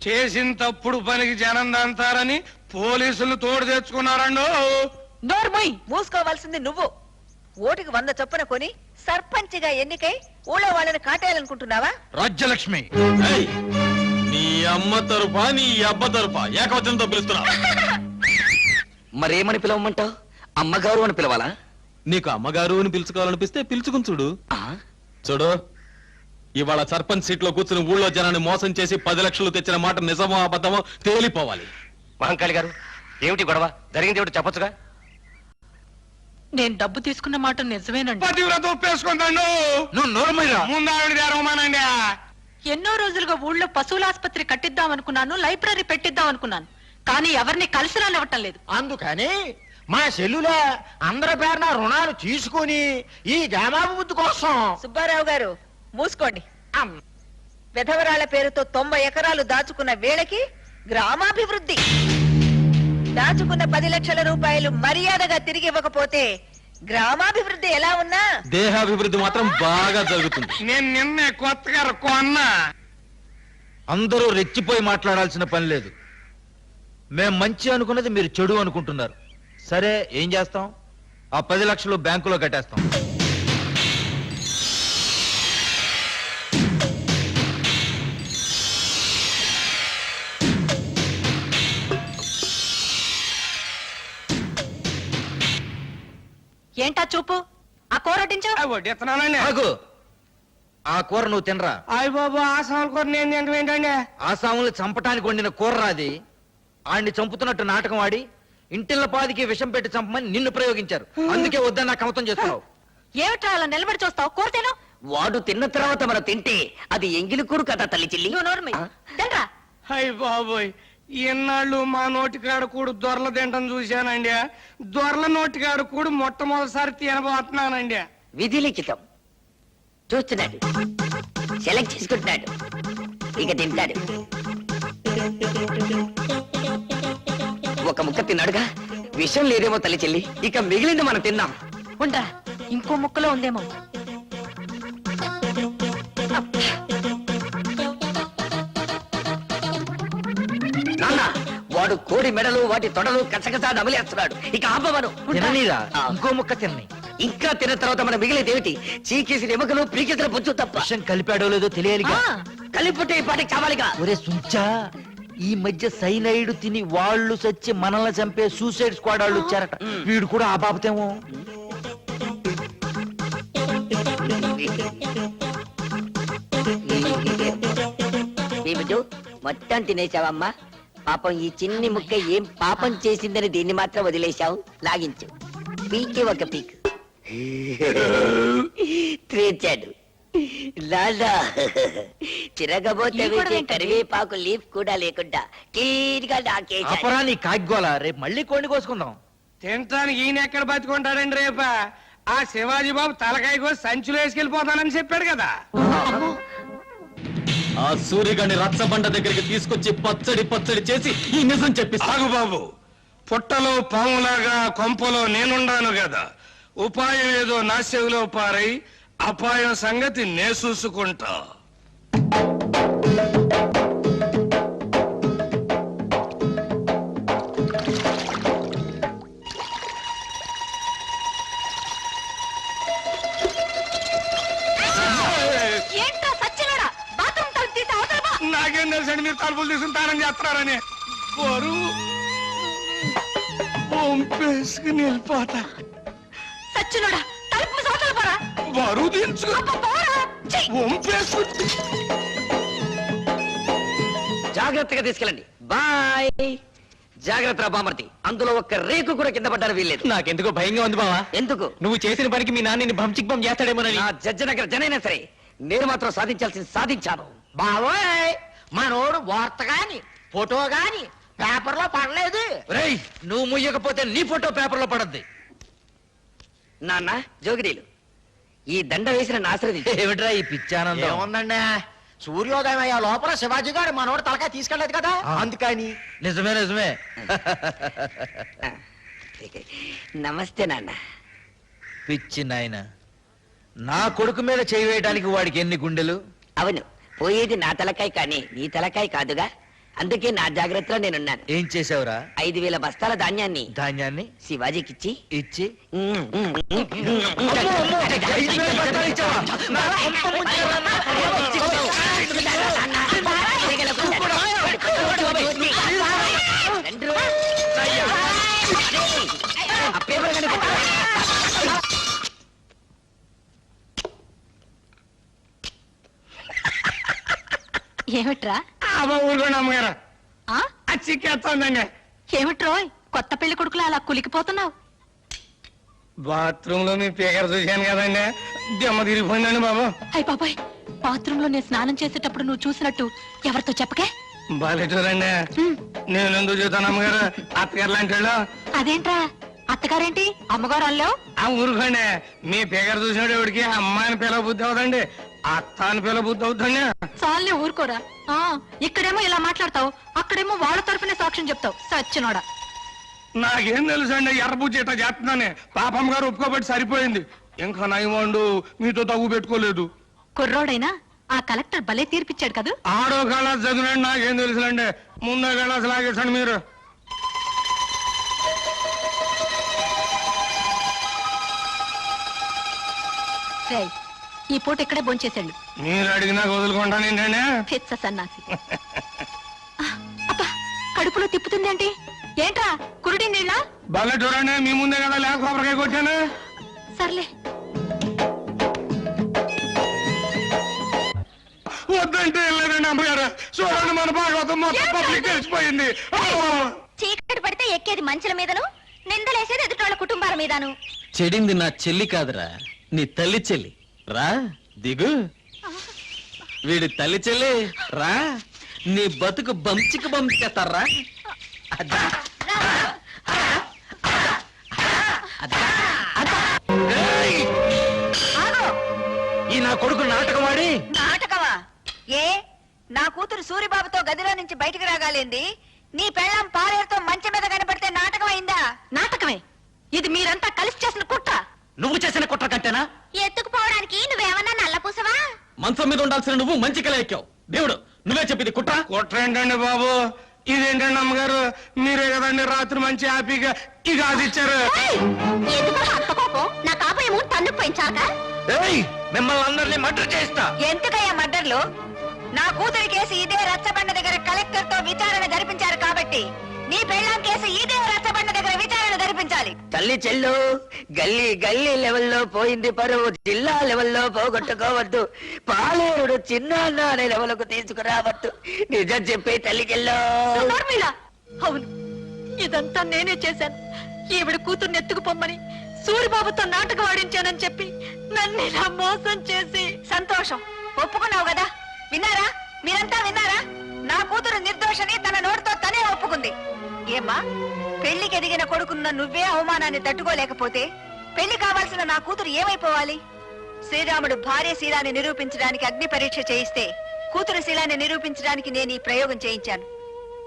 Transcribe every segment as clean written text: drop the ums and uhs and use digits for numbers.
చేసిన తప్పుడు పనికి జనం దంతారని పోలీసులు తోడు తెచ్చుకున్నారండో. నోర్మోయ్, మూసుకోవాల్సింది నువ్వు. ఓటుకి 100 చొప్పున కొని సర్పంచ్గా ఎన్నికై ఊళ్ళో వాళ్ళని కాటేయాలనుకుంటున్నావా? రాజ్యలక్ష్మి, నీ అమ్మ తరఫా నీ అబ్బ తరఫా ఏకవచనంతో పిలుస్తున్నా. మరేమని పిలవమంటావు? అమ్మగారు అని పిలవాలా? నీకు అమ్మగారు అని పిలుచుకోవాలనిపిస్తే పిలుచుకుని చూడు. చూడు, ఇవాళ సర్పంచ్ సీట్ లో కూర్చుని ఊళ్ళో జనాన్ని మోసం చేసి 10 లక్షలు తెచ్చిన మాట నిజమో అబద్ధమో తేలిపోవాలి. మహంకాళి గారు, ఏమిటి గొడవ? జరిగింది ఏమిటి చెప్పొచ్చుగా? నేను డబ్బు తీసుకున్న మాట నిజమేనండి. పతివ్రత ఒప్పేసుకుంటాను. నువ్వు నోరుమయ్యా. ముందు ఆవిడ తెరవమానండి. ఎన్నో రోజులుగా ఊళ్ళో పశువుల ఆసుపత్రి కట్టిద్దాం అనుకున్నాను, లైబ్రరీ పెట్టిద్దాం అనుకున్నాను, కానీ ఎవరిని కలిసి రానివ్వటం లేదు. అందుకని మా సెల్లులో అందరి పేరున రుణాలు తీసుకుని ఈ గ్రామాభివృద్ధి కోసం. సుబ్బారావు గారు మూసుకోండి. విధవరాళ్ల పేరుతో 90 ఎకరాలు దాచుకున్న వేళకి గ్రామాభివృద్ధి, దాచుకున్న 10 లక్షల రూపాయలు మర్యాదగా తిరిగి ఇవ్వకపోతే గ్రామాభివృద్ధి ఎలా ఉన్నా దేహాభివృద్ధి మాత్రం బాగా జరుగుతుంది. నేను నిన్నే కొత్తగా కొన్నా. అందరూ రెచ్చిపోయి మాట్లాడాల్సిన పని లేదు. మేం మంచి అనుకున్నది మీరు చెడు అనుకుంటున్నారు. సరే, ఏం చేస్తాం? ఆ 10 లక్షలు బ్యాంకులో కట్టేస్తాం. ఏంటా చూపు? ఆ కూరటించు. వడ్డీస్తున్నానండి. ఆగు. ఆ కూర నువ్వు తినరా. అయ్య బాబు, ఆ సాల్ కూర నేను తింటాం ఏంటండి? ఆసాముల్ని చంపటానికి వండిన కూర్రాది. ఆడిని చంపుతున్నట్టు నాటకం ఆడి ఇంటిల్ల పాదికి విషం పెట్టి చంపమని నిన్ను ప్రయోగించారు. అందుకే వద్దని నాకు కమతం చేస్తున్నావు. ఏమిట్రా అలా నిలబడి చూస్తావు? కూర తిను. వాడు తిన్న తర్వాత మనం తింటే అది ఎంగిలి కూడు కదా తల్లి చెల్లి. నువ్వు నోర్మి తినరా. అయ్య బాబోయ్, ఎన్నాళ్ళు మా నోటికాడ కూడు దొరల తింటం చూశానండి. దొరల నోటికాడ కూడు మొట్టమొదటిసారి తినబోతున్నానండి. విధి లిఖితం. చూస్తున్నాడు, సెలెక్ట్ చేసుకుంటున్నాడు, ఇక తింటాడు. ఒక ముక్క తిన్నాడుగా, విషయం లేదేమో తల్లి చెల్లి. ఇక మిగిలింది మనం తిందాం. ఉండరా, ఇంకో ముక్కలో ఉందేమో. నాన్న, వాడు కోడి మెడలు వాటి తొడలు కసకసా నమిలేస్తున్నాడు. ఇక ఆపవను. తిననీరా, ఇంకో ముక్క తినని. ఇంకా తిన్న తర్వాత మనం మిగిలింది ఏమిటి? చీకేసిన ఎముకలు, పీకేసిన బొచ్చు తప్ప. విషం కలిపాడో లేదో తెలియాలిగా. కలిపుట్టే ఈ పాటికి కావాలిగా. ఒరే సుంచా, ఈ మధ్య సైనైడ్ తిని వాళ్ళు చచ్చి మనల్ని చంపే సూసైడ్ స్క్వాడ్ వాళ్ళు వచ్చారట. వీడు కూడా ఆ బాబతేమో. మొత్తం తినేశావమ్మా. పాపం ఈ చిన్ని ముక్క ఏం పాపం చేసిందని దీన్ని మాత్రం వదిలేశావు. లాగించు, పీకి ఒక పీక్ తీర్చాడు. లాలా తిరగబోతే కరివేపాకు లీఫ్ కూడా లేకుండా క్లీన్గా అపరా నీ కాగ్గోలా. రేపు మళ్ళీ కోడిని కోసుకుందాం. తినటానికి ఈయన ఎక్కడ బతుకుంటాడండి రేప? ఆ శివాజీ బాబు తలకాయ కోసి సంచులు వేసుకెళ్ళిపోతానని చెప్పాడు కదా. ఆ సూర్యగాడిని రచ్చబండ దగ్గరికి తీసుకొచ్చి పచ్చడి పచ్చడి చేసి ఈ నిజం చెప్పి. ఆగు బాబు, పుట్టలో పాములాగా కొంపలో నేనుండాను కదా. ఉపాయం ఏదో నా చెవిలో పారై అపాయం సంగతి నే చూసుకుంటా. నాకేం తెలుసండి మీరు తలుపులు తీసుకుంటారని చేస్తున్నారని. బరువు పంపేసుకుని వెళ్ళిపోతా. సచ్చినోడా, తలుపు సోతలు పోరా. బరువు దించుకు పంపేసుకు. జాగ్రత్తగా తీసుకెళ్ళండి. బాయ్. జాగ్రత్త బామర్తి. అందులో ఒక్క రేకు కూడా కింద పడ్డారు వీల్లేదు. నాకెందుకో భయంగా ఉంది బావా. ఎందుకు? నువ్వు చేసిన పనికి మీ నాన్నని భంచిక్బం చేస్తాడేమోనని. నా జడ్జి దగ్గర జనైనా సరే నేను మాత్రం సాధించాల్సింది సాధించాను. బావోయ్, మనోడు వార్త గాని ఫోటో గాని పేపర్లో పడలేదు. రేయ్, నువ్వు ముయ్యకపోతే నీ ఫోటో పేపర్లో పడద్ది. నాన్న జోగిరీలు, ఈ దండ వేసిన నాశ్రది ఏమిట్రా ఈ పిచ్చానందం? ఏముందండి, సూర్యోదయం అయ్యే లోపల శివాజీ గారు మనోడు తలకాయ తీసుకెళ్లేదు కదా, అందుకని. నిజమే నిజమే. నమస్తే నాన్న. పిచ్చి నాయన, నా కొడుకు మీద చేయి వేయడానికి వాడికి ఎన్ని గుండెలు? అవును, పోయేది నా తలకాయ కానీ నీ తలకాయ కాదుగా. అందుకే నా జాగ్రత్తలో నేనున్నాను. ఏం చేసావురా? 5,000 బస్తాల ధాన్యాన్ని ధాన్యాన్ని శివాజీకిచ్చి ఇచ్చి ఏమిట్రా? ఊరుకోండి అమ్మగారు, ఆ? చిక్కేస్తుందండి. ఏమిట్రోయ్ కొత్త పెళ్లి కొడుకులా అలా కులికిపోతున్నావు? బాత్రూమ్ లో మీ పేకర చూశాను కదండి, దెమ్మ తిరిగిపోయిందండి బాబు. అయ్య బాబాయ్, బాత్రూమ్ లో నేను స్నానం చేసేటప్పుడు నువ్వు చూసినట్టు ఎవరితో చెప్పకే. బాలేటూరండి, నేను ఎందుకు చూస్తాను అమ్మగారు, అత్తగారు లాంటి వాళ్ళు. అదేంట్రా అత్తగారేంటి అమ్మగారు అల్లావు? ఆ ఊరుకోండి, మీ పేకర చూసినట్టు ఎవడికి అమ్మాయిని పిల్ల బుద్ధి అవుతండి, అత్త అని పిల్ల బుద్ధి అవుతుంది. చాలే ఊరుకోరా. ఆ ఇక్కడేమో ఇలా మాట్లాడతావు, అక్కడేమో వాళ్ళ తరఫునే సాక్ష్యం చెప్తావు. సచ్చినోడా. నాకేం తెలుసు అండి, ఎర్రబుజ్జి ఇట్లా చేస్తున్నానే, పాపమ్మ గారు ఒప్పుకోబట్టి సరిపోయింది. ఇంకా నయమండు మీతో తగ్గు పెట్టుకోలేదు. కుర్రోడైనా ఆ కలెక్టర్ భలే తీర్పిచ్చాడు కదా. ఆడో కళాస్ చదివినండి, నాకేం తెలుసులండి, ముందో కళాస్ లాగేసండి మీరు. రేయ్, ఈ పూట ఇక్కడే భోంచేసాడు. మీరు అడిగినా వదులుకుంటాను ఏంటండి. పిచ్చ సన్నాసి. అబ్బా, కడుపులో తిప్పుతుందేంటి? ఏంట్రా కురుడి నీళ్ళ? భలే చూడండి, మీ ముందే కదా లేక కొబ్బరికాయ కొట్టాను. సర్లే. వద్దంటే వెళ్ళలేదండి అమ్మగారు, చూడండి మన భాగవతం మొత్తం పబ్లిక్ తెలిసిపోయింది. చీకటి పడితే ఎక్కేది మంచుల మీదను, నిందలేసేది ఎదుటోళ్ళ కుటుంబాల మీదను. చెడింది నా చెల్లి కాదురా, నీ తల్లి చెల్లి. రా దిగు. వీడి తల్లి చెల్లి రా, నీ బతుకు బంచికి బంచేస్తారా. ఈ నా కొడుకు నాటకమాడి. నాటకమా? ఏ నా కూతురు సూరిబాబుతో గదిలో నుంచి బయటికి రాగాలేంది? నీ పెళ్ళం పాలేరుతో మంచం మీద కనపడితే నాటకం అయిందా? నాటకమే. ఇది మీరంతా కలిసి చేసిన కుట్ర. నువ్వు చేసిన కుట్ర కంటేనా? ఎత్తుకుపోవడానికి నువ్వేమన్నా నల్లపూసవా? మంచం మీద ఉండాల్సిన నువ్వు మంచి కల ఎక్కావు. దేవుడు నువ్వే చెప్పింది కుట్ర. కుట్ర ఏంటండి బాబు, ఇదేంటండి అమ్మగారు, మీరే కదండి రాత్రి మంచి హ్యాపీగా ఈ గాజు ఇచ్చారు. ఎందుకు అంత కోపం? నా కాపేమో తన్ను పోయించాక మిమ్మల్ని అందరినీ మర్డర్ చేస్తా. ఎందుకయ్యా మర్డర్లు? నా కూతురి కేసు ఇదే రచ్చబండ దగ్గర కలెక్టర్ తో విచారణ జరిపించారు కాబట్టి నీ పెళ్ళాం కేసు ఇదే రచ్చబండ దగ్గర విచారణ జరిపించాలి. తల్లి చెల్లు, గల్లీ గల్లీ లెవెల్లో పోయింది పరువు, జిల్లా లెవెల్లో పోగొట్టుకోవద్దు, పాలేరుడు చిన్న అనే లెవెల్కు తీసుకురావద్దు. నిజం చెప్పే తల్లి చెల్లు. నోర్మిలా. అవును, ఇదంతా నేనే చేశాను. ఈవిడ కూతుర్ని ఎత్తుకుపోమ్మని సూరిబాబుతో నాటకం ఆడించానని చెప్పి నన్ను ఇలా మోసం చేసి. సంతోషం, ఒప్పుకున్నావు కదా. విన్నారా, మీరంతా విన్నారా? నా కూతురు నిర్దోషని తన నోటితో తనే ఒప్పుకుంది. ఏమ్మా, పెళ్లికి ఎదిగిన కొడుకున్న నువ్వే అవమానాన్ని తట్టుకోలేకపోతే పెళ్లి కావాల్సిన నా కూతురు ఏమైపోవాలి? శ్రీరాముడు భార్య శీలాన్ని నిరూపించడానికి అగ్ని పరీక్ష చేయిస్తే కూతురు శీలాన్ని నిరూపించడానికి నేను ఈ ప్రయోగం చేయించాను.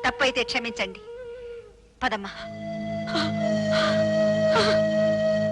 తప్పైతే క్షమించండి. పదమ్మా.